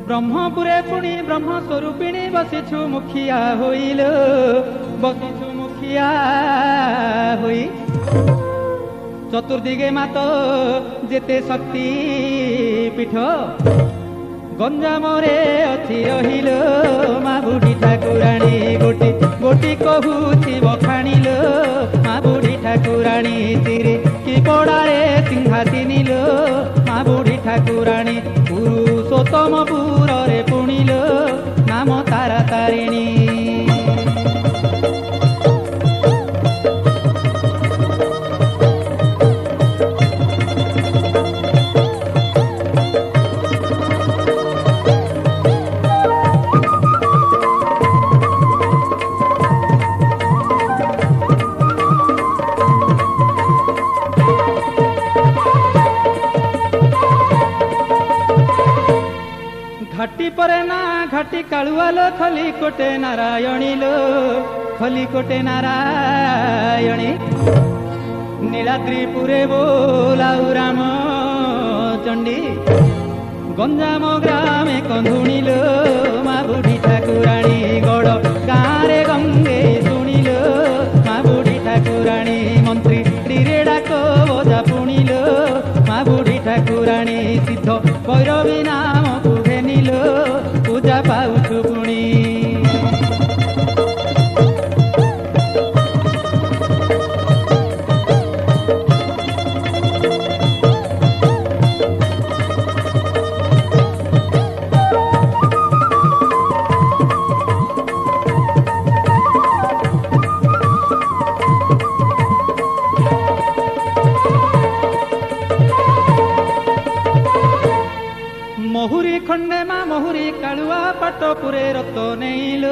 ब्रह्मपुरे पुणी ब्रह्म स्वरूपिणी बसिछु मुखिया होइल बसिछु मुखिया होई चतुर्दिगे मात जेते शक्ति पीठ गंजामरे अच्छी रहिल माँ बुढ़ी ठाकुराणी गोटी गोटी कहूची बखाणिल माँ बुढ़ी ठाकुराणी तिरे कि पड़ारे सिंहासिनिल माँ बुढ़ी ठाकुराणी पुरुषोत्तमपुर रे पुणिल नाम तारा तारिणी। घाटी परे ना घाटी कालुआल खली कोटे नारायणी लो खली कोटे नारायणी नीलाद्रीपुरे बोलाऊ राम चंडी गंजाम ग्रामे कंधुणी लो माँ बुढ़ी ठाकुराणी गड़ गाँरे गंगे शुणिल माँ बुढ़ी ठाकुराणी मंत्री रे डाक बजा पुणिल माँ बुढ़ी ठाकुराणी सिद्ध भैरवी नाम पूजा पाउछु पुणी। महुरी खंडे माँ महुरी कालुआ पाटपुरे रत नेइल।